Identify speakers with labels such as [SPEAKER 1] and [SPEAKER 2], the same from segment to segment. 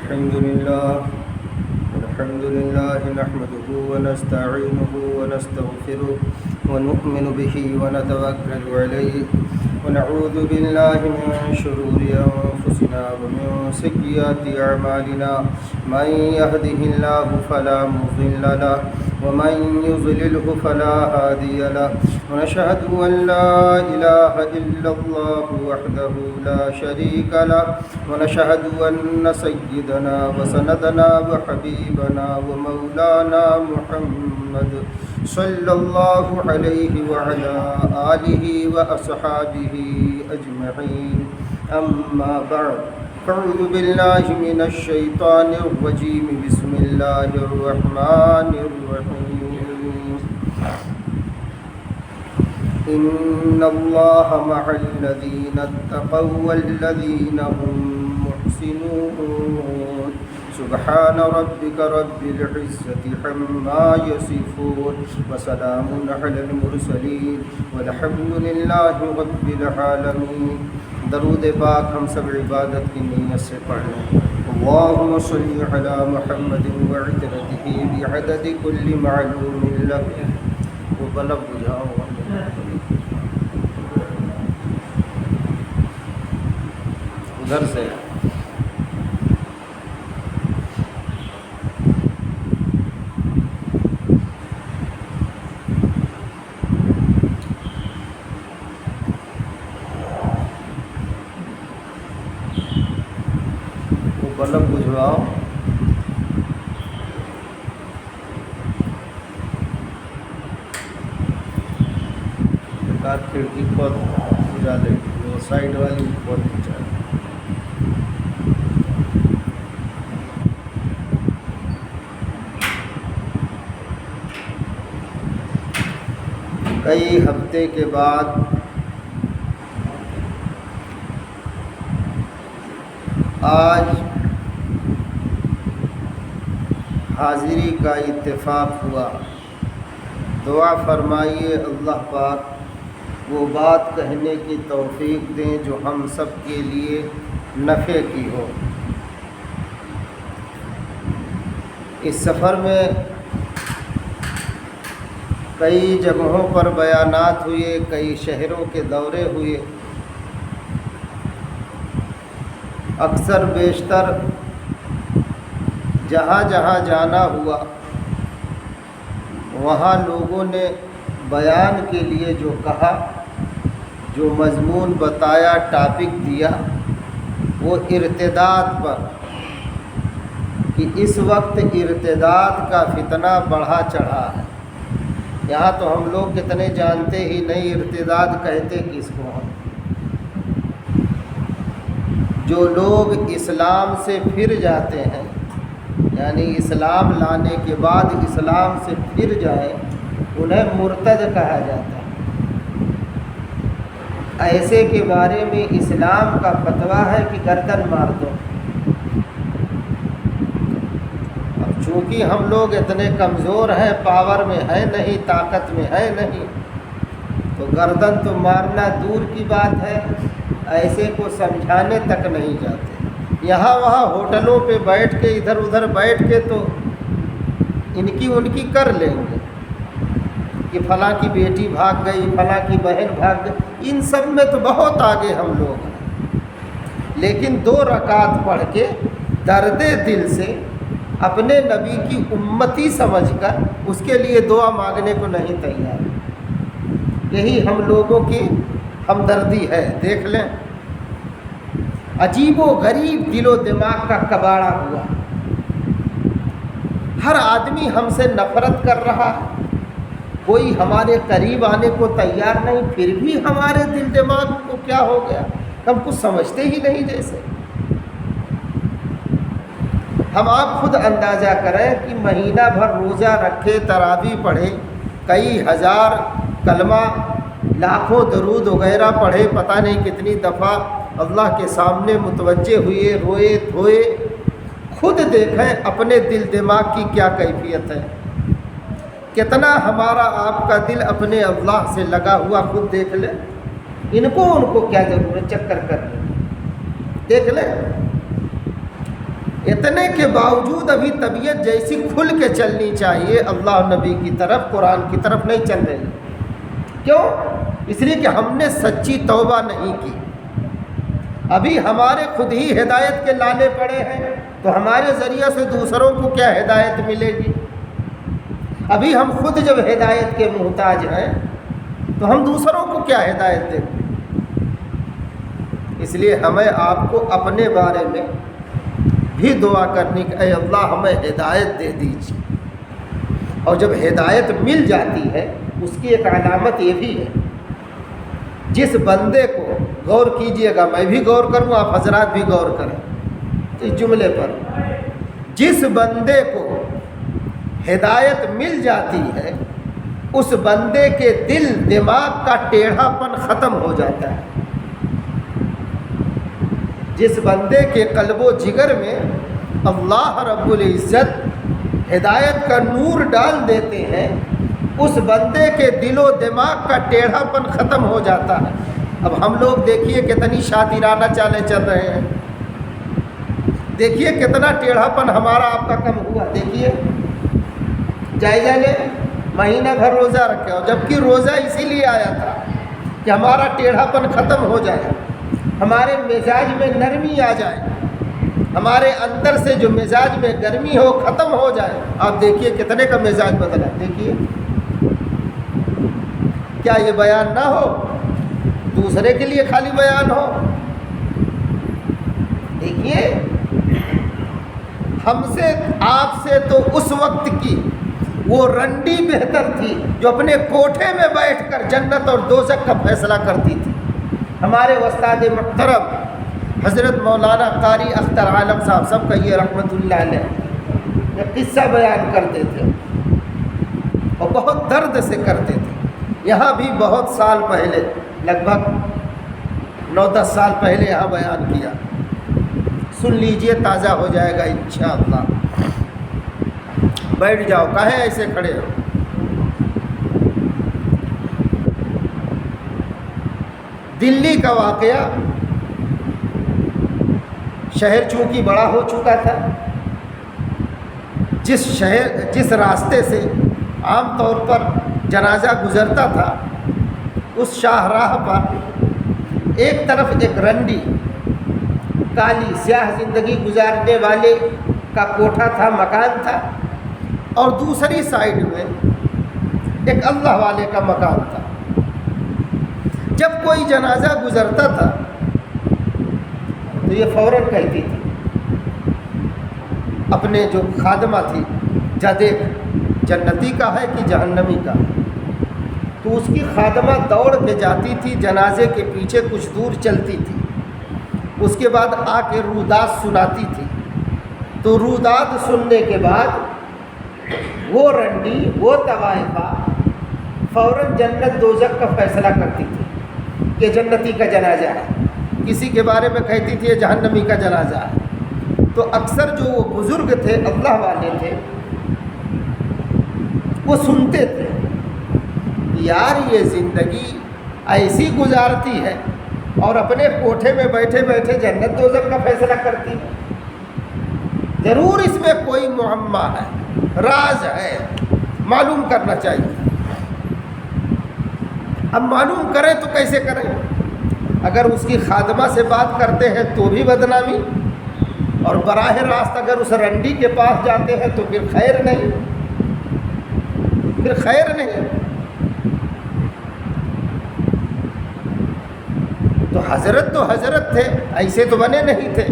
[SPEAKER 1] الحمد لله نحمده ونستعينه ونستغفره ونؤمن به ونتوكل عليه ونعوذ بالله من شرور أنفسنا ومن سيئات أعمالنا من يهده الله فلا مضل له ومن يضلله فلا هادي له ونشهد أن لا إله إلا الله وحده لا شريك له ونشهد أن سيدنا وسندنا وحبيبنا ومولانا محمد صلى الله عليه وعلى آله وأصحابه أجمعين أما بعد فأعوذ بالله من الشيطان الرجيم بسم الله الرحمن الرحيم إن الله مع الذين اتقوا والذين هم محسنون سبحان ربك رب العزة عما يصفون وسلام على المرسلين والحمد لله رب العالمين. درود پاک ہم سب عبادت کی نیت سے پڑھ لیں. اللهم صل على محمد وعترته بعدد كل معلوم لك. وہ بلب بجھاؤ ادھر سے. بلب بجھواؤ. کھڑکی بہت بجھا دے, وہ سائڈ والی بہت بجھا دے. کئی ہفتے کے بعد آج حاضری کا اتفاق ہوا. دعا فرمائیے اللہ پاک وہ بات کہنے کی توفیق دیں جو ہم سب کے لیے نفع کی ہو. اس سفر میں کئی جگہوں پر بیانات ہوئے, کئی شہروں کے دورے ہوئے. اکثر بیشتر جہاں جہاں جانا ہوا وہاں لوگوں نے بیان کے لیے جو کہا, جو مضمون بتایا, ٹاپک دیا, وہ ارتداد پر, کہ اس وقت ارتداد کا فتنہ بڑھا چڑھا ہے. یہاں تو ہم لوگ کتنے جانتے ہی نہیں ارتداد کہتے کس کو ہیں. جو لوگ اسلام سے پھر جاتے ہیں, یعنی اسلام لانے کے بعد اسلام سے پھر جائیں, انہیں مرتد کہا جاتا ہے. ایسے کے بارے میں اسلام کا فتویٰ ہے کہ گردن مار دو. اب چونکہ ہم لوگ اتنے کمزور ہیں, پاور میں ہے نہیں, طاقت میں ہے نہیں, تو گردن تو مارنا دور کی بات ہے, ایسے کو سمجھانے تک نہیں جاتے. یہاں وہاں ہوٹلوں پہ بیٹھ کے, ادھر ادھر بیٹھ کے تو ان کی کر لیں گے کہ فلاں کی بیٹی بھاگ گئی, فلاں کی بہن بھاگ گئی. ان سب میں تو بہت آگے ہم لوگ ہیں. لیکن 2 رکعت پڑھ کے درد دل سے اپنے نبی کی امتی سمجھ کر اس کے لیے دعا مانگنے کو نہیں تیار. یہی ہم لوگوں کی ہمدردی ہے. دیکھ لیں, عجیب و غریب دل و دماغ کا کباڑا ہوا. ہر آدمی ہم سے نفرت کر رہا ہے, کوئی ہمارے قریب آنے کو تیار نہیں. پھر بھی ہمارے دل دماغ کو کیا ہو گیا, ہم کچھ سمجھتے ہی نہیں. جیسے ہم آپ خود اندازہ کریں کہ مہینہ بھر روزہ رکھے, تراویح پڑھے, کئی ہزار کلمہ, لاکھوں درود وغیرہ پڑھے, پتہ نہیں کتنی دفعہ اللہ کے سامنے متوجہ ہوئے, روئے دھوئے. خود دیکھیں اپنے دل دماغ کی کیا کیفیت ہے. کتنا ہمارا آپ کا دل اپنے اللہ سے لگا ہوا, خود دیکھ لیں. ان کو کیا ضرورت چکر کر لیں, دیکھ لیں. اتنے کے باوجود ابھی طبیعت جیسی کھل کے چلنی چاہیے اللہ نبی کی طرف، قرآن کی طرف نہیں چل رہی۔ کیوں؟ اس لیے کہ ہم نے سچی توبہ نہیں کی۔ ابھی ہمارے خود ہی ہدایت کے لانے پڑے ہیں، تو ہمارے ذریعہ سے دوسروں کو کیا ہدایت ملے گی؟ ابھی ہم خود جب ہدایت کے محتاج ہیں تو ہم دوسروں کو کیا ہدایت دیں گے؟ اس لیے ہمیں آپ کو اپنے بارے میں بھی دعا کرنی کہ اے اللہ ہمیں ہدایت دے دیجیے۔ اور جب ہدایت مل جاتی ہے اس کی ایک علامت یہ بھی ہے، جس بندے کو غور کیجئے گا، میں بھی غور کروں، آپ حضرات بھی غور کریں اس جملے پر، جس بندے کو ہدایت مل جاتی ہے اس بندے کے دل دماغ کا ٹیڑھا پن ختم ہو جاتا ہے۔ جس بندے کے قلب و جگر میں اللہ رب العزت ہدایت کا نور ڈال دیتے ہیں، اس بندے کے دل و دماغ کا ٹیڑھا پن ختم ہو جاتا ہے۔ اب ہم لوگ دیکھیے کتنی شاطرانہ چالیں چل رہے ہیں، دیکھیے کتنا ٹیڑھا پن ہمارا آپ کا کم ہوا۔ دیکھیے جائزہ لیں، مہینہ بھر روزہ رکھے، اور جبکہ روزہ اسی لیے آیا تھا کہ ہمارا ٹیڑھا پن ختم ہو جائے، ہمارے مزاج میں نرمی آ جائے، ہمارے اندر سے جو مزاج میں گرمی ہو ختم ہو جائے۔ آپ دیکھیے کتنے کا مزاج بدلا۔ دیکھیے کیا یہ بیان نہ ہو، دوسرے کے لیے خالی بیان ہو؟ دیکھیے ہم سے آپ سے تو اس وقت کی وہ رنڈی بہتر تھی جو اپنے کوٹھے میں بیٹھ کر جنت اور دوزخ کا فیصلہ کرتی تھی۔ ہمارے استاد محترم حضرت مولانا قاری اختر عالم صاحب، سب کہیے رحمۃ اللہ علیہ، یہ قصہ بیان کرتے تھے اور بہت درد سے کرتے تھے۔ یہاں بھی بہت سال پہلے، لگ بھگ 9-10 سال پہلے یہاں بیان کیا، سن لیجئے، تازہ ہو جائے گا انشاءاللہ۔ بیٹھ جاؤ، کہیں ایسے کھڑے ہو۔ دلی کا واقعہ، شہر چونکہ بڑا ہو چکا تھا، جس راستے سے عام طور پر جنازہ گزرتا تھا، اس شاہراہ پر ایک طرف ایک رنڈی کالی سیاہ زندگی گزارنے والے کا کوٹھا تھا، مکان تھا، اور دوسری سائیڈ میں ایک اللہ والے کا مکان تھا۔ جب کوئی جنازہ گزرتا تھا تو یہ فوراً کہتی تھی اپنے جو خادمہ تھی، جا دیکھ جنتی کا ہے کہ جہنمی کا۔ تو اس کی خادمہ دوڑ کے جاتی تھی، جنازے کے پیچھے کچھ دور چلتی تھی، اس کے بعد آ کے روداد سناتی تھی۔ تو روداد سننے کے بعد وہ رنڈی، وہ طوائفہ فوراً جنت دوزخ کا فیصلہ کرتی تھی کہ جنتی کا جنازہ ہے، کسی کے بارے میں کہتی تھی یہ جہنمی کا جنازہ ہے۔ تو اکثر جو وہ بزرگ تھے، اللہ والے تھے، وہ سنتے تھے، یار یہ زندگی ایسی گزارتی ہے اور اپنے کوٹھے میں بیٹھے بیٹھے جنت دوزخ کا فیصلہ کرتی ہے، ضرور اس میں کوئی معمہ ہے، راز ہے، معلوم کرنا چاہیے۔ اب معلوم کریں تو کیسے کریں؟ اگر اس کی خادمہ سے بات کرتے ہیں تو بھی بدنامی، اور براہ راست اگر اس رنڈی کے پاس جاتے ہیں تو پھر خیر نہیں، پھر خیر نہیں۔ تو حضرت تھے، ایسے تو بنے نہیں تھے،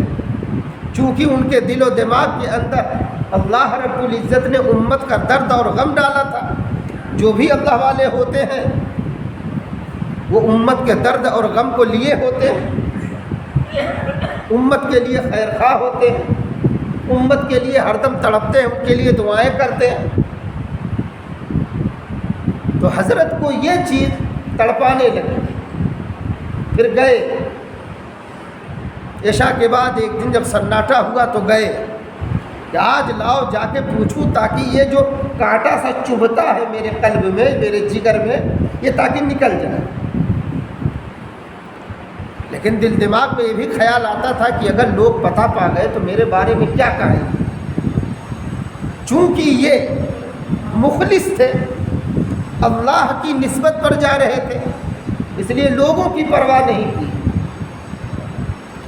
[SPEAKER 1] چونکہ ان کے دل و دماغ کے اندر اللہ رب العزت نے امت کا درد اور غم ڈالا تھا۔ جو بھی اللہ والے ہوتے ہیں وہ امت کے درد اور غم کو لیے ہوتے ہیں، امت کے لیے خیر خواہ ہوتے ہیں، امت کے لیے ہردم تڑپتے ہیں، ان کے لیے دعائیں کرتے ہیں۔ تو حضرت کو یہ چیز تڑپانے لگی، پھر گئے۔ عشاء کے بعد ایک دن جب سناٹا ہوا تو گئے کہ آج لاؤ جا کے پوچھوں، تاکہ یہ جو کانٹا سا چبھتا ہے میرے قلب میں، میرے جگر میں، یہ تاکہ نکل جائے۔ لیکن دل دماغ میں یہ بھی خیال آتا تھا کہ اگر لوگ پتہ پا گئے تو میرے بارے میں کیا کہیں گے۔ چونکہ یہ مخلص تھے، اللہ کی نسبت پر جا رہے تھے، اس لیے لوگوں کی پرواہ نہیں کی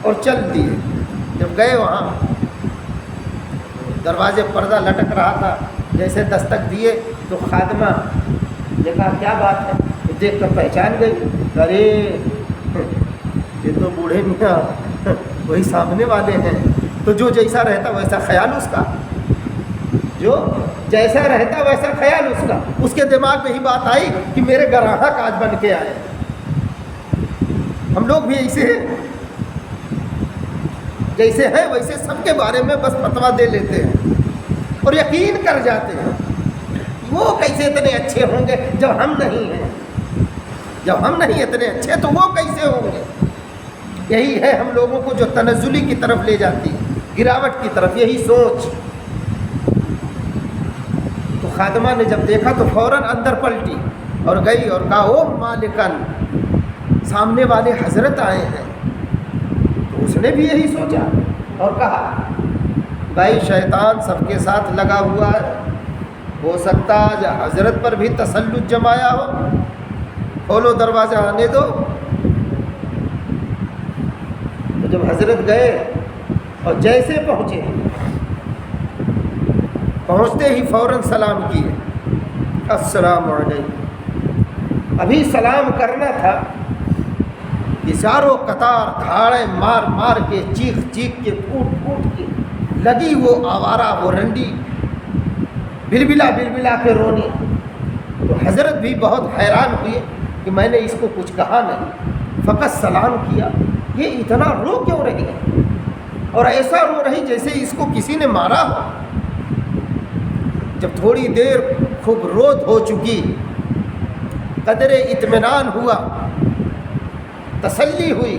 [SPEAKER 1] اور چل دیے۔ جب گئے وہاں دروازے پردہ لٹک رہا تھا، جیسے دستک دیے تو خادمہ نے کہا کیا بات ہے؟ دیکھ کر پہچان گئی، ارے یہ تو بوڑھے میاں وہی سامنے والے ہیں۔ تو جو جیسا رہتا ویسا خیال اس کا، جو جیسا رہتا ویسا خیال اس کا، اس کے دماغ میں ہی بات آئی کہ میرے گراہک آج بن کے آئے۔ ہم لوگ بھی ایسے ہیں، جیسے ہیں ویسے سب کے بارے میں بس فتویٰ دے لیتے ہیں اور یقین کر جاتے ہیں۔ وہ کیسے اتنے اچھے ہوں گے جب ہم نہیں ہیں؟ جب ہم نہیں اتنے اچھے تو وہ کیسے ہوں گے؟ یہی ہے ہم لوگوں کو جو تنزلی کی طرف لے جاتی ہے، گراوٹ کی طرف، یہی سوچ۔ تو خادمہ نے جب دیکھا تو فوراً اندر پلٹی اور گئی اور کہا او مالکن، سامنے والے حضرت آئے ہیں۔ تو اس نے بھی یہی سوچا اور کہا بھائی شیطان سب کے ساتھ لگا ہوا ہے، ہو سکتا ہے حضرت پر بھی تسلط جمایا ہو، کھولو دروازہ آنے دو۔ تو جب حضرت گئے اور جیسے پہنچتے ہی فوراً سلام کیے، السلام علیکم۔ ابھی سلام کرنا تھا کہ چاروں قطار دھاڑے مار مار کے، چیخ چیخ کے، پھوٹ پھوٹ کے لگی وہ آوارہ، وہ رنڈی بلبلا بلبلا کے رونی۔ تو حضرت بھی بہت حیران ہوئے کہ میں نے اس کو کچھ کہا نہیں، فقط سلام کیا، یہ اتنا رو کیوں رہی ہے؟ اور ایسا رو رہی جیسے اس کو کسی نے مارا ہو۔ جب تھوڑی دیر خوب رو ہو چکی، قدر اطمینان ہوا، تسلی ہوئی،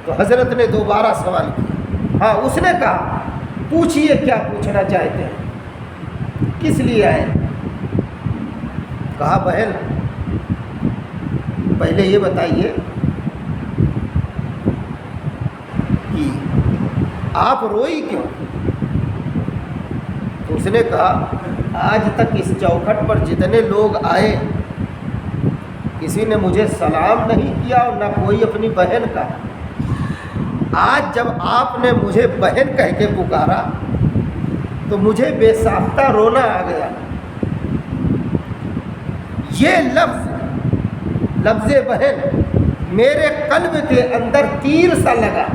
[SPEAKER 1] تو حضرت نے دوبارہ سوال کیا۔ ہاں، اس نے کہا پوچھئے کیا پوچھنا چاہتے ہیں، کس لیے آئے؟ کہا بہن پہلے یہ بتائیے کہ آپ روئی کیوں؟ تو اس نے کہا آج تک اس چوکھٹ پر جتنے لوگ آئے کسی نے مجھے سلام نہیں کیا اور نہ کوئی اپنی بہن کا۔ آج جب آپ نے مجھے بہن کہہ کے پکارا تو مجھے بے ساختہ رونا آ گیا۔ یہ لفظ بہن میرے قلب کے اندر تیر سا لگا،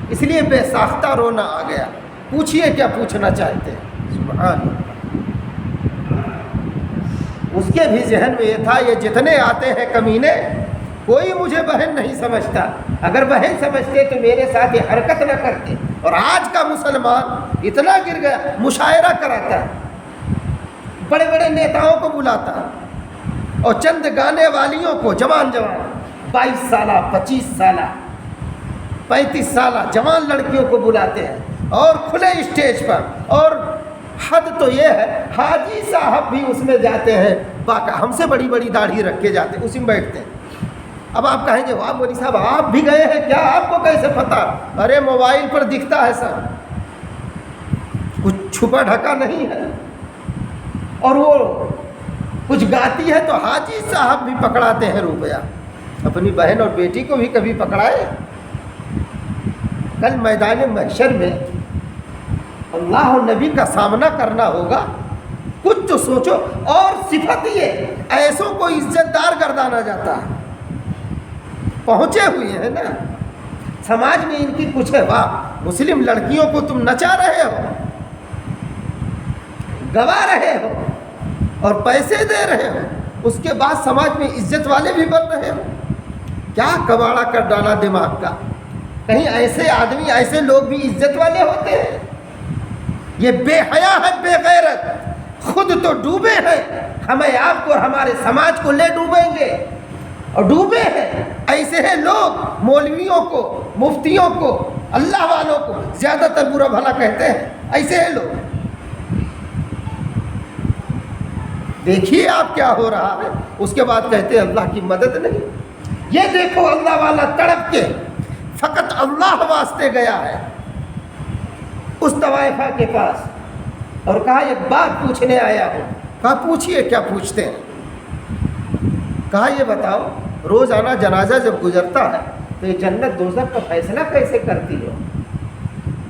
[SPEAKER 1] اس لیے بے ساختہ رونا آ گیا۔ پوچھئے کیا پوچھنا چاہتے ہیں؟ سبحان اللہ۔ اس کے بھی ذہن میں یہ تھا یہ جتنے آتے ہیں کمینے، کوئی مجھے بہن نہیں سمجھتا، اگر بہن سمجھتے تو میرے ساتھ یہ حرکت نہ کرتے۔ اور آج کا مسلمان اتنا گر گیا، مشاعرہ کراتا ہے، بڑے بڑے نیتاؤں کو بلاتا ہے اور چند گانے والیوں کو، جوان 22 سالہ 25 سالہ 35 سالہ جوان لڑکیوں کو بلاتے ہیں اور کھلے اسٹیج پر، اور حد تو یہ ہے حاجی صاحب بھی اس میں جاتے ہیں، ہم سے بڑی بڑی داڑھی رکھ کے جاتے ہیں، اسی میں بیٹھتے ہیں۔ اب آپ کہیں گے واہ مولوی صاحب آپ بھی گئے ہیں کیا، آپ کو کیسے پتہ؟ ارے موبائل پر دکھتا ہے سر، کچھ چھپا ڈھکا نہیں ہے۔ اور وہ کچھ گاتی ہے تو حاجی صاحب بھی پکڑاتے ہیں روپیہ، اپنی بہن اور بیٹی کو بھی کبھی پکڑائے۔ کل میدان محشر میں اللہ اور نبی کا سامنا کرنا ہوگا، کچھ تو سوچو۔ اور صفت یہ ایسوں کو عزت دار گردانا جاتا ہے، پہنچے ہوئے ہیں نا سماج میں، ان کی کچھ ہے، واہ مسلم لڑکیوں کو تم نچا رہے ہو، گوا رہے ہو اور پیسے دے رہے ہو، اس کے بعد سماج میں عزت والے بھی بن رہے ہو۔ کیا کباڑا کر ڈالا دماغ کا؟ کہیں ایسے آدمی، ایسے لوگ بھی عزت والے ہوتے ہیں؟ یہ بے حیا ہے، بے غیرت، خود تو ڈوبے ہیں، ہمیں آپ کو اور ہمارے سماج کو لے ڈوبیں گے، اور ڈوبے ہیں۔ ایسے ہیں لوگ مولویوں کو، مفتیوں کو، اللہ والوں کو زیادہ تر برا بھلا کہتے ہیں، ایسے ہیں لوگ۔ دیکھیے آپ کیا ہو رہا ہے، اس کے بعد کہتے ہیں اللہ کی مدد نہیں۔ یہ دیکھو اللہ والا تڑپ کے فقط اللہ واسطے گیا ہے اس طوائفہ کے پاس اور کہا ایک بات پوچھنے آیا ہوں. کہا پوچھیے. کیا پوچھتے ہیں؟ کہا یہ بتاؤ روزانہ جنازہ جب گزرتا ہے تو یہ جنت دوزخ کا فیصلہ کیسے کرتی ہو؟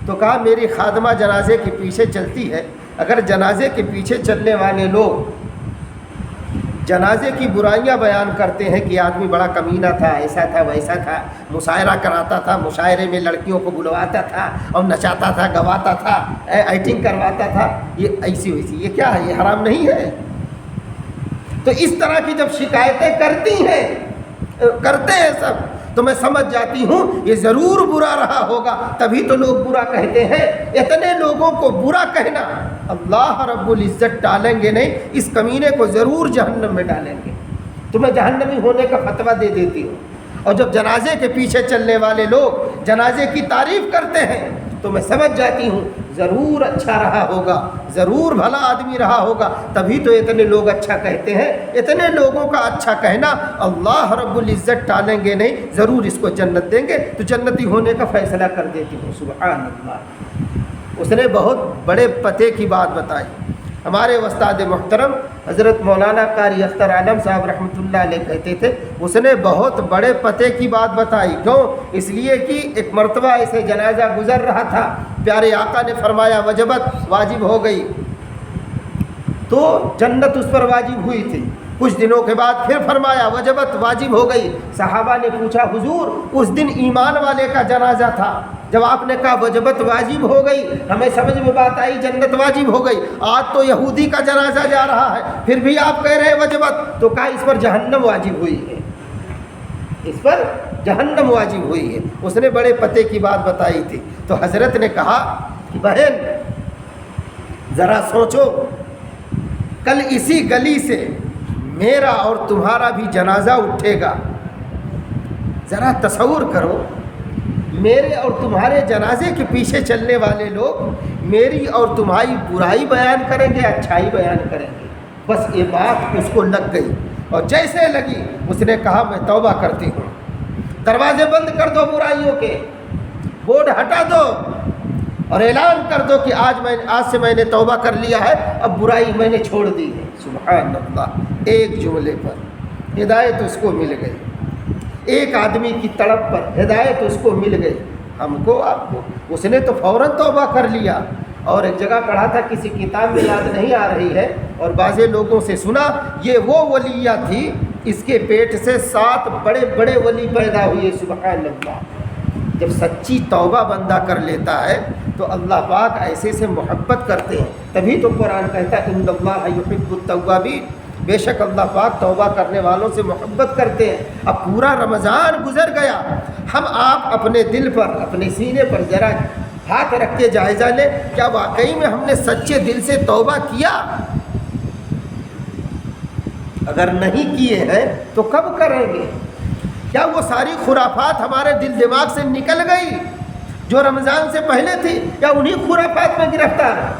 [SPEAKER 1] تو کہا میری خادمہ جنازے کے پیچھے چلتی ہے. اگر جنازے کے پیچھے چلنے والے لوگ جنازے کی برائیاں بیان کرتے ہیں کہ آدمی بڑا کمینہ تھا، ایسا تھا ویسا تھا، مشاعرہ کراتا تھا، مشاعرے میں لڑکیوں کو بلواتا تھا اور نچاتا تھا، گواتا تھا، ایکٹنگ کرواتا تھا، یہ ایسی ویسی، یہ کیا ہے؟ یہ حرام نہیں ہے؟ تو اس طرح کی جب شکایتیں کرتے ہیں سب تو میں سمجھ جاتی ہوں یہ ضرور برا رہا ہوگا، تبھی تو لوگ برا کہتے ہیں. اتنے لوگوں کو برا کہنا اللہ رب العزت ڈالیں گے نہیں، اس کمینے کو ضرور جہنم میں ڈالیں گے. تو میں جہنمی ہونے کا فتویٰ دے دیتی ہوں. اور جب جنازے کے پیچھے چلنے والے لوگ جنازے کی تعریف کرتے ہیں تو میں سمجھ جاتی ہوں ضرور اچھا رہا ہوگا، ضرور بھلا آدمی رہا ہوگا، تبھی تو اتنے لوگ اچھا کہتے ہیں. اتنے لوگوں کا اچھا کہنا اللہ رب العزت ٹالیں گے نہیں، ضرور اس کو جنت دیں گے. تو جنتی ہونے کا فیصلہ کر دیتی ہوں. سبحان اللہ. اس نے بہت بڑے پتے کی بات بتائی. ہمارے استاد محترم حضرت مولانا قاری اختر عالم صاحب رحمۃ اللہ علیہ کہتے تھے اس نے بہت بڑے پتے کی بات بتائی. کیوں؟ اس لیے کہ ایک مرتبہ ایسے جنازہ گزر رہا تھا، پیارے آقا نے فرمایا وجبت، واجب ہو گئی، تو جنت اس پر واجب ہوئی تھی. کچھ دنوں کے بعد پھر فرمایا وجبت، واجب ہو گئی. صحابہ نے پوچھا حضور اس دن ایمان والے کا جنازہ تھا، جب آپ نے کہا وجبت واجب ہو گئی ہمیں سمجھ میں بات آئی جنت واجب ہو گئی. آج تو یہودی کا جنازہ جا رہا ہے پھر بھی آپ کہہ رہے ہیں وجبت. تو کہا اس پر جہنم واجب ہوئی ہے، اس پر جہنم واجب ہوئی ہے. اس نے بڑے پتے کی بات بتائی تھی. تو حضرت نے کہا کہ بہن ذرا سوچو، کل اسی گلی سے میرا اور تمہارا بھی جنازہ اٹھے گا. ذرا تصور کرو، میرے اور تمہارے جنازے کے پیچھے چلنے والے لوگ میری اور تمہاری برائی بیان کریں گے، اچھائی بیان کریں گے. بس یہ بات اس کو لگ گئی اور جیسے لگی اس نے کہا میں توبہ کرتی ہوں. دروازے بند کر دو برائیوں کے، بورڈ ہٹا دو اور اعلان کر دو کہ آج سے میں نے توبہ کر لیا ہے، اب برائی میں نے چھوڑ دی ہے. سبحان اللہ. ایک جملے پر ہدایت اس کو مل گئی، ایک آدمی کی تڑپ پر ہدایت اس کو مل گئی. ہم کو آپ کو اس نے تو فوراً توبہ کر لیا. اور ایک جگہ پڑھا تھا، کسی کتاب میں یاد نہیں آ رہی ہے، اور بعضے لوگوں سے سنا یہ وہ ولیہ تھی اس کے پیٹ سے 7 بڑے بڑے ولی پیدا ہوئے. سبحان اللہ. جب سچی توبہ بندہ کر لیتا ہے تو اللہ پاک ایسے سے محبت کرتے ہیں. تبھی تو قرآن کہتا ہے ان اللہ یحب التوابین، بے شک اللہ پاک توبہ کرنے والوں سے محبت کرتے ہیں. اب پورا رمضان گزر گیا، ہم آپ اپنے دل پر، اپنے سینے پر ذرا ہاتھ رکھ کے جائزہ لیں، کیا واقعی میں ہم نے سچے دل سے توبہ کیا؟ اگر نہیں کیے ہیں تو کب کریں گے؟ کیا وہ ساری خرافات ہمارے دل دماغ سے نکل گئی جو رمضان سے پہلے تھی، یا انہی خرافات میں گرفتار ہے؟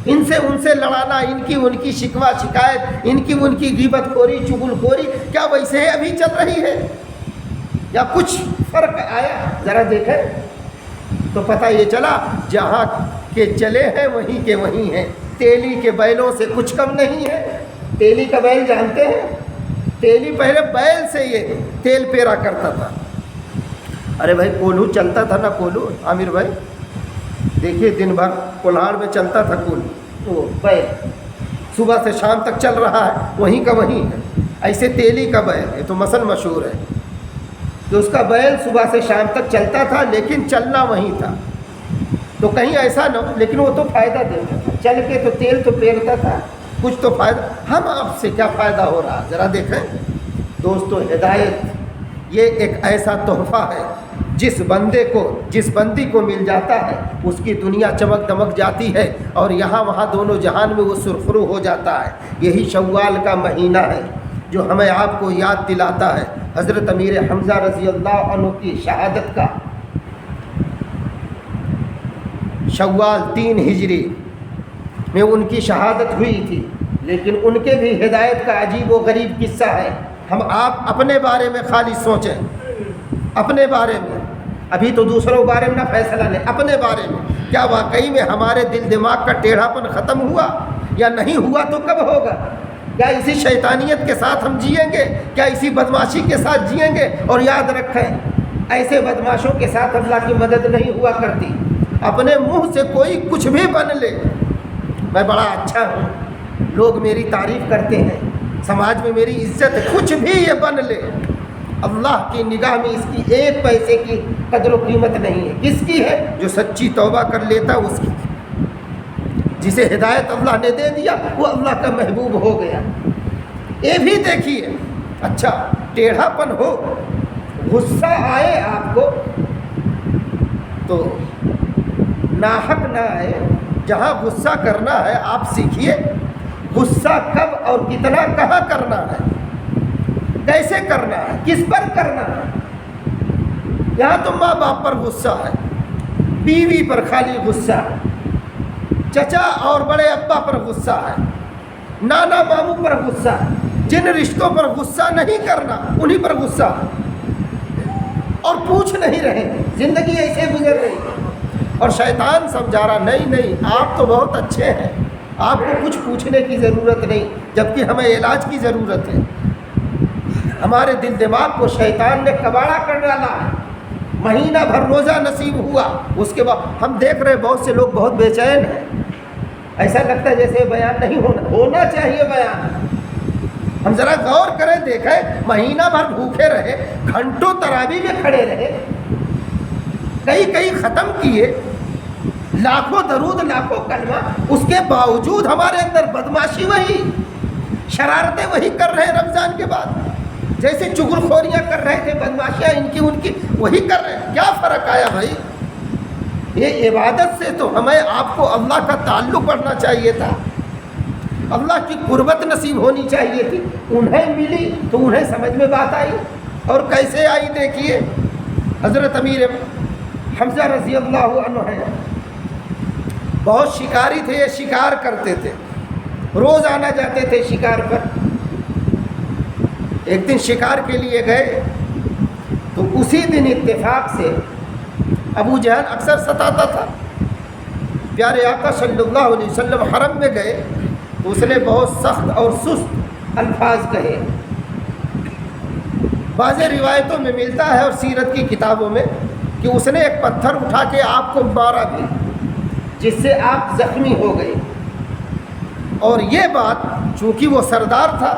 [SPEAKER 1] ان سے لڑانا، ان کی شکوہ شکایت، ان کی غیبت خوری، چغل خوری، کیا ویسے ابھی چل رہی ہے یا کچھ فرق آیا؟ ذرا دیکھیں تو پتہ یہ چلا جہاں کے چلے ہیں وہیں کے وہیں ہیں. تیلی کے بیلوں سے کچھ کم نہیں ہے. تیلی کا بیل جانتے ہیں؟ تیلی پہلے بیل سے یہ تیل پیرا کرتا تھا. ارے بھائی کولو چلتا تھا نا، کولو عامر بھائی دیکھیے دن بھر کولہاڑ میں چلتا تھا کولو، وہ بیل صبح سے شام تک چل رہا ہے، وہیں کا وہیں ہے. ایسے تیلی کا بیل، یہ تو مثل مشہور ہے کہ اس کا بیل صبح سے شام تک چلتا تھا لیکن چلنا وہیں تھا. تو کہیں ایسا نہ ہو، لیکن وہ تو فائدہ دیتا تھا، چل کے تو تیل تو پیرتا تھا، کچھ تو فائدہ. ہم آپ سے کیا فائدہ ہو رہا ذرا دیکھیں دوستو. ہدایت یہ ایک ایسا تحفہ ہے جس بندی کو مل جاتا ہے اس کی دنیا چمک دمک جاتی ہے اور یہاں وہاں دونوں جہان میں وہ سرخرو ہو جاتا ہے. یہی شوال کا مہینہ ہے جو ہمیں آپ کو یاد دلاتا ہے حضرت امیر حمزہ رضی اللہ عنہ کی شہادت کا. شوال 3 ہجری میں ان کی شہادت ہوئی تھی، لیکن ان کے بھی ہدایت کا عجیب و غریب قصہ ہے. ہم آپ اپنے بارے میں خالی سوچیں، اپنے بارے میں ابھی تو دوسروں کے بارے میں نہ فیصلہ لیں، اپنے بارے میں کیا واقعی میں ہمارے دل دماغ کا ٹیڑھا پن ختم ہوا یا نہیں ہوا؟ تو کب ہوگا؟ کیا اسی شیطانیت کے ساتھ ہم جئیں گے؟ کیا اسی بدمعاشی کے ساتھ جئیں گے؟ اور یاد رکھیں ایسے بدمعاشوں کے ساتھ اللہ کی مدد نہیں ہوا کرتی۔ اپنے منہ سے کوئی کچھ بھی بن لے، میں بڑا اچھا ہوں، لوگ میری تعریف کرتے ہیں، سماج میں میری عزت ہے، کچھ بھی یہ بن لے، اللہ کی نگاہ میں اس کی ایک پیسے کی قدر و قیمت نہیں ہے۔ کس کی ہے؟ جو سچی توبہ کر لیتا اس کی، جسے ہدایت اللہ نے دے دیا وہ اللہ کا محبوب ہو گیا۔ یہ بھی دیکھیے، اچھا ٹیڑھا پن ہو، غصہ آئے آپ کو تو ناحق نہ آئے، جہاں غصہ کرنا ہے آپ سیکھیے غصہ کب اور کتنا کہاں کرنا ہے، کیسے کرنا ہے، کس پر کرنا ہے۔ یہاں تو ماں باپ پر غصہ ہے، بیوی پر خالی غصہ ہے، چچا اور بڑے ابا پر غصہ ہے، نانا ماموں پر غصہ ہے، جن رشتوں پر غصہ نہیں کرنا انہی پر غصہ ہے، اور پوچھ نہیں رہے، زندگی ایسے گزر رہی ہے۔ اور شیطان سمجھا رہا نہیں آپ تو بہت اچھے ہیں، آپ کو کچھ پوچھنے کی ضرورت نہیں، جبکہ ہمیں علاج کی ضرورت ہے۔ ہمارے دل دماغ کو شیطان نے کباڑا کر ڈالا ہے، مہینہ بھر روزہ نصیب ہوا، اس کے بعد ہم دیکھ رہے بہت سے لوگ بہت بے چین ہیں، ایسا لگتا ہے جیسے بیان نہیں ہونا چاہیے بیان۔ ہم ذرا غور کریں، دیکھیں مہینہ بھر بھوکے رہے، گھنٹوں تراویح میں کھڑے رہے، کئی ختم کیے، لاکھوں درود لاکھوں کلمہ، اس کے باوجود ہمارے اندر بدمعاشی وہی، شرارتیں وہی کر رہے ہیں رمضان کے بعد، جیسے چغل خوریاں کر رہے تھے، بدمعاشیاں ان کی وہی کر رہے ہیں۔ کیا فرق آیا بھائی؟ یہ عبادت سے تو ہمیں آپ کو اللہ کا تعلق بڑھنا چاہیے تھا، اللہ کی قربت نصیب ہونی چاہیے تھی، انہیں ملی تو انہیں سمجھ میں بات آئی، اور کیسے آئی دیکھیے۔ حضرت امیر حمزہ رضی اللہ عنہ ہیں، بہت شکاری تھے، یہ شکار کرتے تھے، روز آنا جاتے تھے شکار پر۔ ایک دن شکار کے لیے گئے تو اسی دن اتفاق سے ابو جہل اکثر ستاتا تھا۔ پیارے آقا صلی اللہ علیہ وسلم حرم میں گئے تو اس نے بہت سخت اور سست الفاظ کہے۔ بعض روایتوں میں ملتا ہے اور سیرت کی کتابوں میں کہ اس نے ایک پتھر اٹھا کے آپ کو مارا بھی، جس سے آپ زخمی ہو گئے۔ اور یہ بات چونکہ وہ سردار تھا،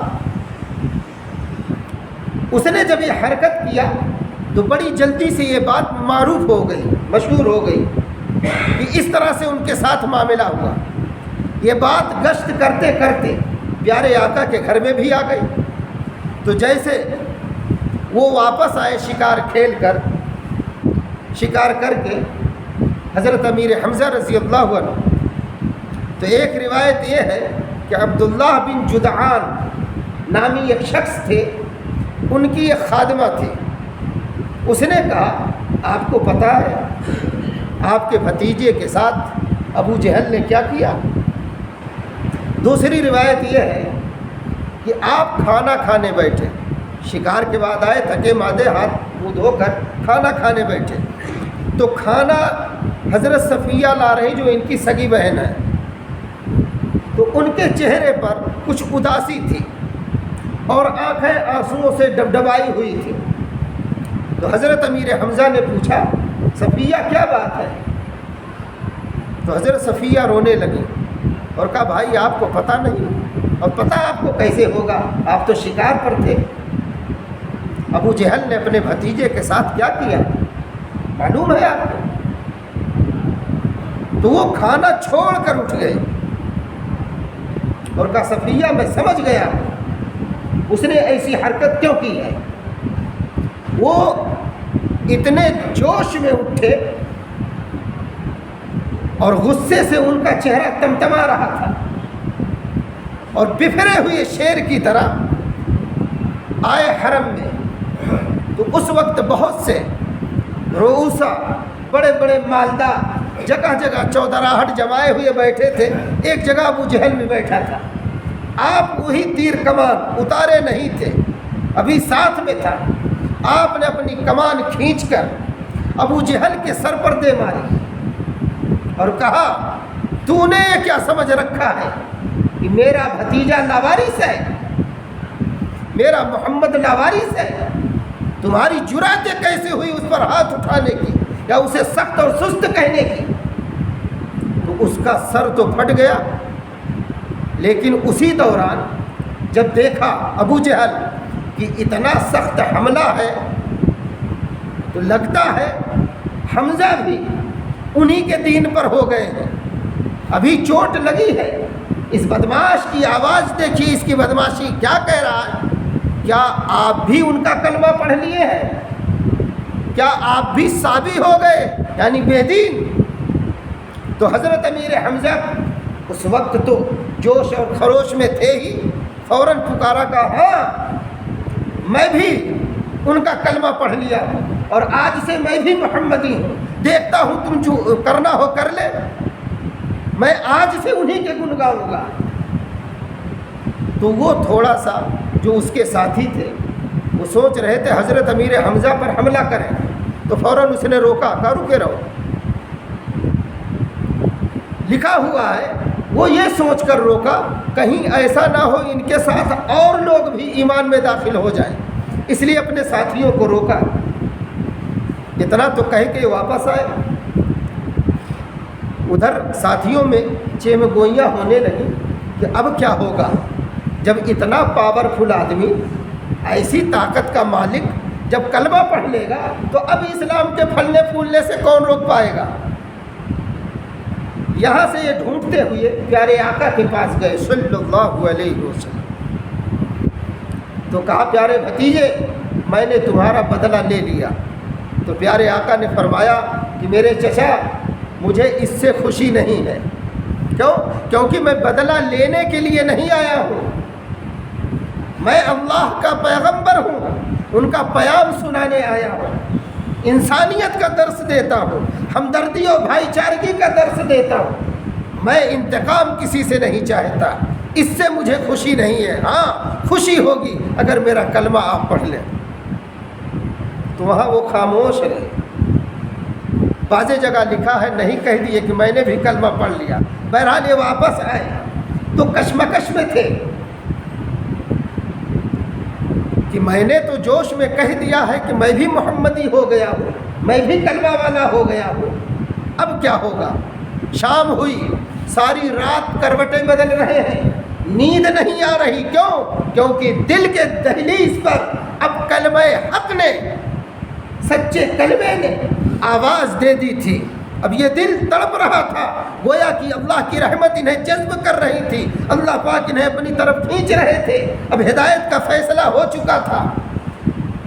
[SPEAKER 1] اس نے جب یہ حرکت کیا تو بڑی جلدی سے یہ بات معروف ہو گئی، مشہور ہو گئی کہ اس طرح سے ان کے ساتھ معاملہ ہوا۔ یہ بات گشت کرتے کرتے پیارے آقا کے گھر میں بھی آ گئی، تو جیسے وہ واپس آئے شکار کھیل کر، شکار کر کے حضرت امیر حمزہ رضی اللہ عنہ، تو ایک روایت یہ ہے کہ عبداللہ بن جدعان نامی ایک شخص تھے، ان کی ایک خادمہ تھی۔ اس نے کہا آپ کو پتہ ہے آپ کے بھتیجے کے ساتھ ابو جہل نے کیا کیا؟ دوسری روایت یہ ہے کہ آپ کھانا کھانے بیٹھے، شکار کے بعد آئے تھکے مادے، ہاتھ منہ دھو کر کھانا کھانے بیٹھے، تو کھانا حضرت صفیہ لا رہی جو ان کی سگی بہن ہے، تو ان کے چہرے پر کچھ اداسی تھی اور آنکھیں آنسوؤں سے ڈبڈبائی ہوئی تھی۔ تو حضرت امیر حمزہ نے پوچھا صفیہ کیا بات ہے؟ تو حضرت صفیہ رونے لگی اور کہا بھائی آپ کو پتہ نہیں، اور پتہ آپ کو کیسے ہوگا، آپ تو شکار پر تھے، ابو جہل نے اپنے بھتیجے کے ساتھ کیا کیا معلوم ہے آپ کو؟ تو وہ کھانا چھوڑ کر اٹھ گئے اور کہا صفیہ میں سمجھ گیا اس نے ایسی حرکت کیوں کی ہے۔ وہ اتنے جوش میں اٹھے اور غصے سے ان کا چہرہ تمتما رہا تھا، اور بفرے ہوئے شیر کی طرح آئے حرم میں۔ تو اس وقت بہت سے رؤوسا، بڑے بڑے مالدہ جگہ جگہ چودراہٹ جمائے ہوئے بیٹھے تھے، ایک جگہ ابو جہل میں بیٹھا تھا۔ آپ وہی تیر کمان اتارے نہیں تھے، ابھی ساتھ میں تھا۔ آپ نے اپنی کمان کھینچ کر ابو جہل کے سر پر دے ماری اور کہا تو نے یہ کیا سمجھ رکھا ہے کہ میرا بھتیجا لاوارث ہے، میرا محمد لاوارث ہے؟ تمہاری جرأتیں کیسے ہوئی اس پر ہاتھ اٹھانے کی یا اسے سخت اور سست کہنے کی؟ تو اس کا سر تو پھٹ گیا، لیکن اسی دوران جب دیکھا ابو جہل کہ اتنا سخت حملہ ہے تو لگتا ہے حمزہ بھی انہی کے دین پر ہو گئے ہیں، ابھی چوٹ لگی ہے۔ اس بدماش کی آواز دیکھیے، اس کی بدماشی کیا کہہ رہا ہے؟ کیا آپ بھی ان کا کلمہ پڑھ لیے ہیں؟ کیا آپ بھی صابی ہو گئے یعنی بے دین؟ تو حضرت امیر حمزہ اس وقت تو جوش اور خروش میں تھے ہی، فوراً پکارا کہ ہاں میں بھی ان کا کلمہ پڑھ لیا اور آج سے میں بھی محمدی ہوں، دیکھتا ہوں تم جو کرنا ہو کر لے، میں آج سے انہی کے گن گاؤں گا۔ تو وہ تھوڑا سا جو اس کے ساتھی تھے وہ سوچ رہے تھے حضرت امیر حمزہ پر حملہ کریں، تو فوراً اس نے روکا، کہا رکے رہو۔ لکھا ہوا ہے وہ یہ سوچ کر روکا کہیں ایسا نہ ہو ان کے ساتھ اور لوگ بھی ایمان میں داخل ہو جائیں، اس لیے اپنے ساتھیوں کو روکا۔ اتنا تو کہہ کے واپس آئے، ادھر ساتھیوں میں چیم گوئیاں ہونے لگی کہ اب کیا ہوگا جب اتنا پاورفل آدمی، ایسی طاقت کا مالک جب کلمہ پڑھ لے گا تو اب اسلام کے پھلنے پھولنے سے کون روک پائے گا؟ یہاں سے یہ ڈھونڈتے ہوئے پیارے آقا کے پاس گئے صلی اللہ علیہ وسلم، تو کہا پیارے بھتیجے میں نے تمہارا بدلہ لے لیا۔ تو پیارے آقا نے فرمایا کہ میرے چچا مجھے اس سے خوشی نہیں ہے۔ کیوں؟ کیونکہ میں بدلہ لینے کے لیے نہیں آیا ہوں، میں اللہ کا پیغمبر ہوں، ان کا پیام سنانے آیا ہوں، انسانیت کا درس دیتا ہوں، ہمدردی اور بھائی چارگی کا درس دیتا ہوں، میں انتقام کسی سے نہیں چاہتا، اس سے مجھے خوشی نہیں ہے۔ ہاں خوشی ہوگی اگر میرا کلمہ آپ پڑھ لیں۔ تو وہاں وہ خاموش رہے۔ بعض جگہ لکھا ہے نہیں کہہ دیے کہ میں نے بھی کلمہ پڑھ لیا۔ بہرحال یہ واپس آئے تو کشمکش میں تھے کہ میں نے تو جوش میں کہہ دیا ہے کہ میں بھی محمدی ہو گیا ہوں، میں بھی کلمہ والا ہو گیا ہوں، اب کیا ہوگا؟ شام ہوئی، ساری رات کروٹیں بدل رہے ہیں، نیند نہیں آ رہی۔ کیوں؟ کیونکہ دل کے دہلیز پر اب کلمہ حق نے، سچے کلمے نے آواز دے دی تھی۔ اب یہ دل تڑپ رہا تھا، گویا کہ اللہ کی رحمت انہیں جذب کر رہی تھی، اللہ پاک انہیں اپنی طرف کھینچ رہے تھے۔ اب ہدایت کا فیصلہ ہو چکا تھا۔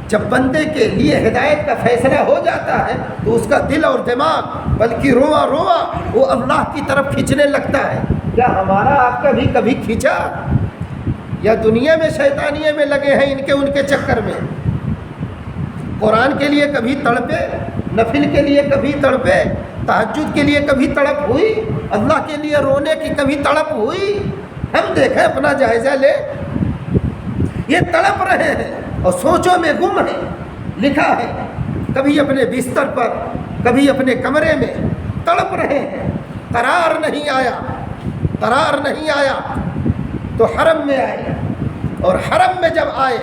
[SPEAKER 1] جب بندے کے لیے ہدایت کا فیصلہ ہو جاتا ہے تو اس کا دل اور دماغ بلکہ رواں رواں وہ اللہ کی طرف کھینچنے لگتا ہے۔ کیا ہمارا آپ کا بھی کبھی کھینچا؟ یا دنیا میں شیطانیے میں لگے ہیں ان کے چکر میں؟ قرآن کے لیے کبھی تڑپے، نفل کے لیے کبھی تڑپے، تہجد کے لیے کبھی تڑپ ہوئی، اللہ کے لیے رونے کی کبھی تڑپ ہوئی؟ ہم دیکھیں، اپنا جائزہ لے۔ یہ تڑپ رہے ہیں اور سوچوں میں گم ہیں۔ لکھا ہے کبھی اپنے بستر پر، کبھی اپنے کمرے میں تڑپ رہے ہیں، قرار نہیں آیا، قرار نہیں آیا۔ تو حرم میں آئے، اور حرم میں جب آئے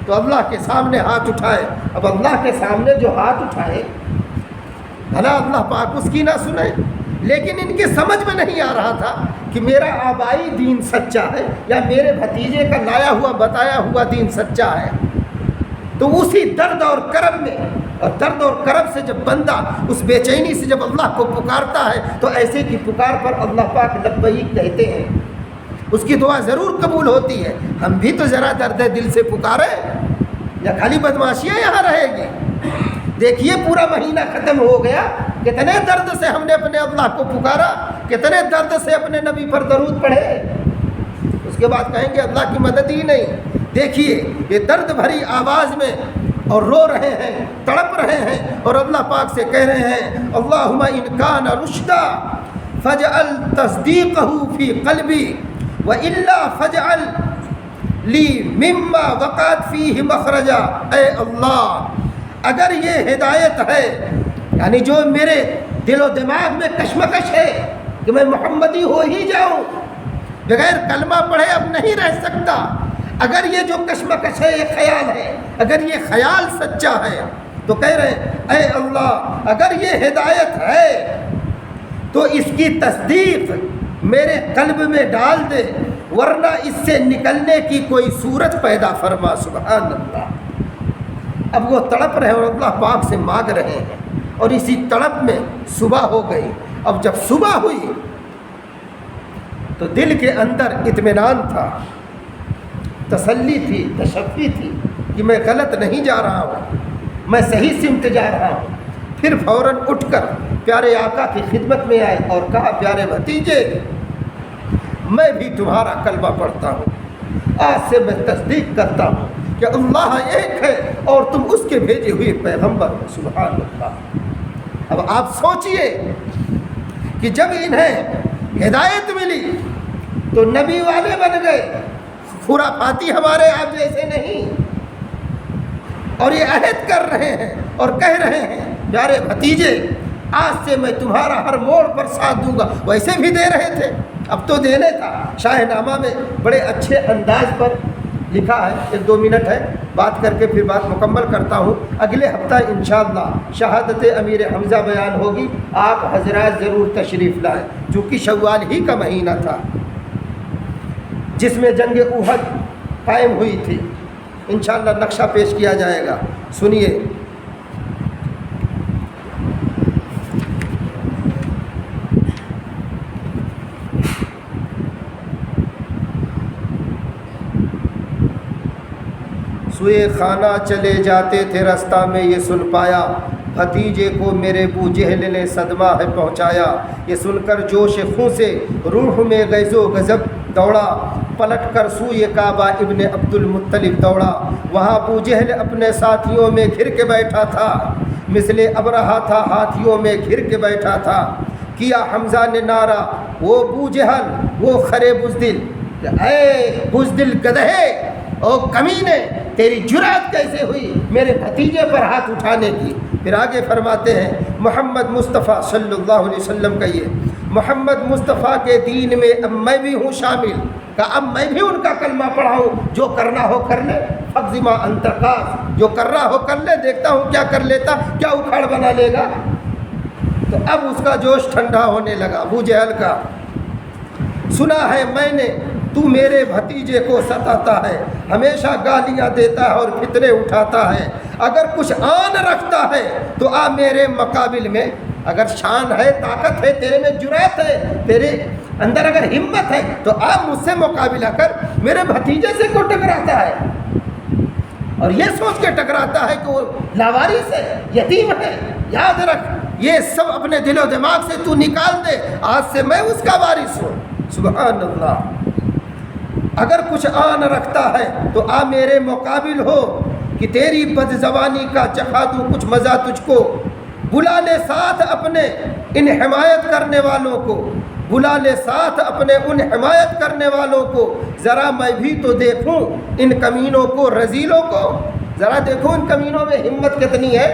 [SPEAKER 1] تو اللہ کے سامنے ہاتھ اٹھائے۔ اب اللہ کے سامنے جو ہاتھ اٹھائے بھلا اللہ پاک اس کی نہ سنے، لیکن ان کی سمجھ میں نہیں آ رہا تھا کہ میرا آبائی دین سچا ہے یا میرے بھتیجے کا لایا ہوا بتایا ہوا دین سچا ہے۔ تو اسی درد اور کرب میں، اور درد اور کرب سے جب بندہ اس بے چینی سے جب اللہ کو پکارتا ہے تو ایسے کی پکار پر اللہ پاک لبیک کہتے ہیں، اس کی دعا ضرور قبول ہوتی ہے۔ ہم بھی تو ذرا درد دل سے پکاریں، یا خالی بدماشیاں یہاں رہے گی؟ دیکھیے پورا مہینہ ختم ہو گیا، کتنے درد سے ہم نے اپنے اللہ کو پکارا، کتنے درد سے اپنے نبی پر درود پڑھے، اس کے بعد کہیں گے اللہ کی مدد ہی نہیں۔ دیکھیے یہ درد بھری آواز میں اور رو رہے ہیں، تڑپ رہے ہیں، اور اللہ پاک سے کہہ رہے ہیں اللہم ان کان رشدا فاجعل تصدیقہ فی قلبی وإلا فاجعل لی مما وقعت فیہ مخرجا۔ اے اللہ اگر یہ ہدایت ہے یعنی جو میرے دل و دماغ میں کشمکش ہے کہ میں محمدی ہو ہی جاؤں، بغیر کلمہ پڑھے اب نہیں رہ سکتا، اگر یہ جو کشمکش ہے یہ خیال ہے، اگر یہ خیال سچا ہے تو کہہ رہے ہیں اے اللہ اگر یہ ہدایت ہے تو اس کی تصدیق میرے قلب میں ڈال دے، ورنہ اس سے نکلنے کی کوئی صورت پیدا فرما۔ سبحان اللہ۔ اب وہ تڑپ رہے ہیں اور اللہ پاک سے مانگ رہے ہیں، اور اسی تڑپ میں صبح ہو گئی۔ اب جب صبح ہوئی تو دل کے اندر اطمینان تھا، تسلی تھی، تشفی تھی کہ میں غلط نہیں جا رہا ہوں، میں صحیح سمت جا رہا ہوں۔ پھر فوراً اٹھ کر پیارے آقا کی خدمت میں آئے اور کہا پیارے بھتیجے میں بھی تمہارا کلمہ پڑھتا ہوں، آج سے میں تصدیق کرتا ہوں کہ اللہ ایک ہے اور تم اس کے بھیجے ہوئے پیغمبر ہو۔ سبحان اللہ۔ اب آپ سوچئے کہ جب انہیں ہدایت ملی تو نبی والے بن گئے، خرافاتی ہمارے آپ جیسے نہیں، اور یہ عہد کر رہے ہیں اور کہہ رہے ہیں پیارے بھتیجے آج سے میں تمہارا ہر موڑ پر ساتھ دوں گا۔ ویسے بھی دے رہے تھے، اب تو دینے تھا۔ شاہ نامہ میں بڑے اچھے انداز پر لکھا ہے، 1-2 منٹ ہے، بات کر کے پھر بات مکمل کرتا ہوں۔ اگلے ہفتہ انشاءاللہ شہادت امیر حمزہ بیان ہوگی، آپ حضرات ضرور تشریف لائیں، چونکہ شوال ہی کا مہینہ تھا جس میں جنگ احد قائم ہوئی تھی۔ انشاءاللہ نقشہ پیش کیا جائے گا، سنیے۔ سوئے خانہ چلے جاتے تھے، رستہ میں یہ سن پایا، بھتیجے کو میرے ابو جہل نے صدمہ ہے پہنچایا۔ یہ سن کر جوش خون سے روح میں غیظ و غضب دوڑا، پلٹ کر سوئے کعبہ ابن عبد المطلب دوڑا۔ وہاں ابو جہل اپنے ساتھیوں میں گھر کے بیٹھا تھا، مثل ابرہا تھا ہاتھیوں میں گھر کے بیٹھا تھا۔ کیا حمزہ نے نعرہ، وہ ابو جہل وہ خرے بزدل، اے بزدل گدھے او کمینے، تیری جرأت کیسے ہوئی میرے بھتیجے پر ہاتھ اٹھانے کی۔ پھر آگے فرماتے ہیں محمد مصطفیٰ صلی اللہ علیہ وسلم کا یہ محمد مصطفیٰ کے دین میں اب میں بھی ہوں شامل، کہ اب میں بھی ان کا کلمہ پڑھاؤں، جو کرنا ہو کر لے، فَقْزِمَا أَنْتَقَافِ، جو کر رہا ہو کر لے، دیکھتا ہوں کیا کر لیتا، کیا اکھاڑ بنا لے گا۔ تو اب اس کا جوش ٹھنڈا ہونے لگا ابو جہل کا۔ سنا ہے میں نے تو میرے بھتیجے کو ستاتا ہے، ہمیشہ گالیاں دیتا ہے اور فتنے اٹھاتا ہے، اگر کچھ آن رکھتا ہے تو آ میرے مقابل میں، اگر شان ہے، طاقت ہے، تیرے میں جرأت ہے، تیرے اندر اگر ہمت ہے تو آ مجھ سے مقابلہ کر۔ میرے بھتیجے سے کو ٹکراتا ہے اور یہ سوچ کے ٹکراتا ہے کہ وہ لاوارث ہے، یتیم ہے۔ یاد رکھ یہ سب اپنے دل و دماغ سے تو نکال دے، آج سے میں اس کا وارث ہوں۔ سبحان اللہ۔ اگر کچھ آن رکھتا ہے تو آ میرے مقابل ہو، کہ تیری بد زبانی کا چکھا دوں کچھ مزہ تجھ کو۔ بلا لے ساتھ اپنے ان حمایت کرنے والوں کو، بلا لے ساتھ اپنے ان حمایت کرنے والوں کو، ذرا میں بھی تو دیکھوں ان کمینوں کو، رذیلوں کو، ذرا دیکھو ان کمینوں میں ہمت کتنی ہے۔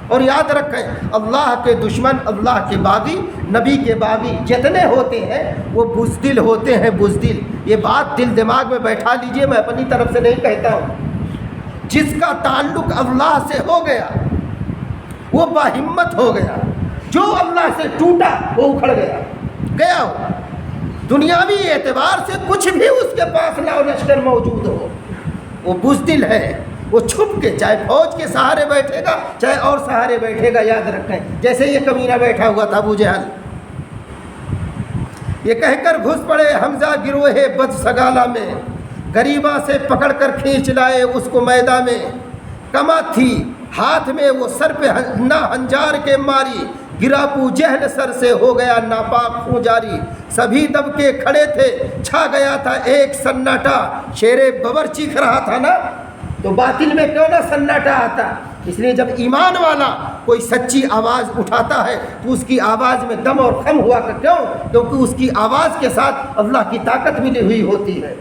[SPEAKER 1] اور یاد رکھیں اللہ کے دشمن، اللہ کے باغی، نبی کے باغی جتنے ہوتے ہیں وہ بزدل ہوتے ہیں، بزدل۔ یہ بات دل دماغ میں بیٹھا لیجئے، میں اپنی طرف سے نہیں کہتا ہوں۔ جس کا تعلق اللہ سے ہو گیا وہ باہمت ہو گیا، جو اللہ سے ٹوٹا وہ اکھڑ گیا، گیا ہو۔ دنیاوی اعتبار سے کچھ بھی اس کے پاس لا و لشکر موجود ہو، وہ بزدل ہے۔ وہ چھپ کے چاہے فوج کے سہارے بیٹھے گا، چاہے اور سہارے بیٹھے گا۔ یاد رکھیں جیسے یہ کمینہ بیٹھا ہوا تھا ابو جہل، یہ کہہ کر گھس پڑے حمزہ گروہ بد سگالہ میں، غریباں سے پکڑ کر کھینچ لائے اس کو میدان میں۔ کما تھی ہاتھ میں وہ سر پہ نہ ہنجار کے ماری، گرا ابو جہل سر سے ہو گیا ناپاک خون جاری۔ سبھی دب کے کھڑے تھے، چھا گیا تھا ایک سناٹا، شیر ببر چیخ رہا تھا نا، تو باطل میں کیوں نہ سناٹا آتا۔ اس لیے جب ایمان والا کوئی سچی آواز اٹھاتا ہے تو اس کی آواز میں دم اور خم ہوا کر، کیوں؟ کیونکہ اس کی آواز کے ساتھ اللہ کی طاقت ملی ہوئی ہوتی ہے۔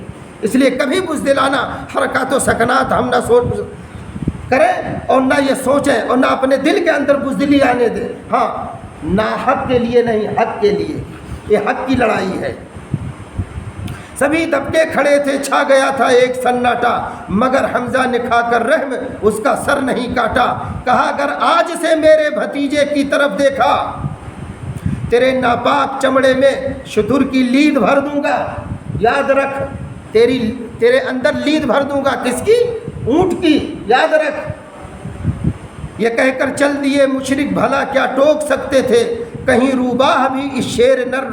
[SPEAKER 1] اس لیے کبھی بزدلانہ حرکات و سکنات ہم نہ سوچ کریں اور نہ یہ سوچیں اور نہ اپنے دل کے اندر بزدلی آنے دیں. ہاں نہ حق کے لیے نہیں، حق کے لیے، یہ حق کی لڑائی ہے. سبھی دبکے کھڑے تھے، چھا گیا تھا ایک سناٹا، مگر حمزہ نے کھا کر رحم اس کا سر نہیں کاٹا. کہا اگر آج سے میرے بھتیجے کی طرف دیکھا تیرے ناپاک چمڑے میں شتر کی لید بھر دوں گا. یاد رکھ، تیرے اندر لید بھر دوں گا. کس کی؟ اونٹ کی. یاد رکھ. یہ کہہ کر چل دیے مشرک، بھلا کیا ٹوک سکتے تھے؟ کہیں روباہ بھی اس شیر نر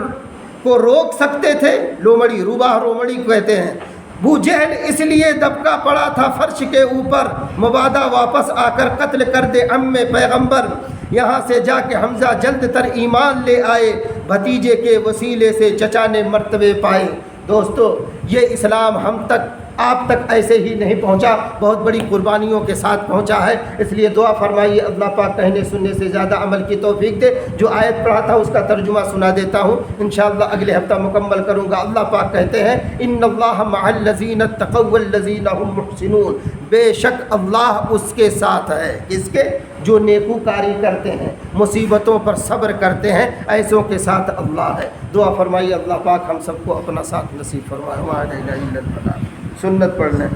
[SPEAKER 1] کو روک سکتے تھے؟ لومڑی، روباہ رومڑی کہتے ہیں. ابو جہل اس لیے دبکا پڑا تھا فرش کے اوپر، مبادا واپس آ کر قتل کر دے ام پیغمبر. یہاں سے جا کے حمزہ جلد تر ایمان لے آئے، بھتیجے کے وسیلے سے چچا نے مرتبے پائے. دوستو یہ اسلام ہم تک، آپ تک ایسے ہی نہیں پہنچا، بہت بڑی قربانیوں کے ساتھ پہنچا ہے. اس لیے دعا فرمائیے اللہ پاک کہنے سننے سے زیادہ عمل کی توفیق دے. جو آیت پڑھا تھا اس کا ترجمہ سنا دیتا ہوں، انشاءاللہ اگلے ہفتہ مکمل کروں گا. اللہ پاک کہتے ہیں ان اللہ مع الذین اتقوا والذین هم محسنون. بے شک اللہ اس کے ساتھ ہے، کس کے؟ جو نیکوکاری کرتے ہیں، مصیبتوں پر صبر کرتے ہیں، ایسوں کے ساتھ اللہ ہے. دعا فرمائیے اللہ پاک ہم سب کو اپنا ساتھ نصیب فرمائے. سنت پڑھ لیں.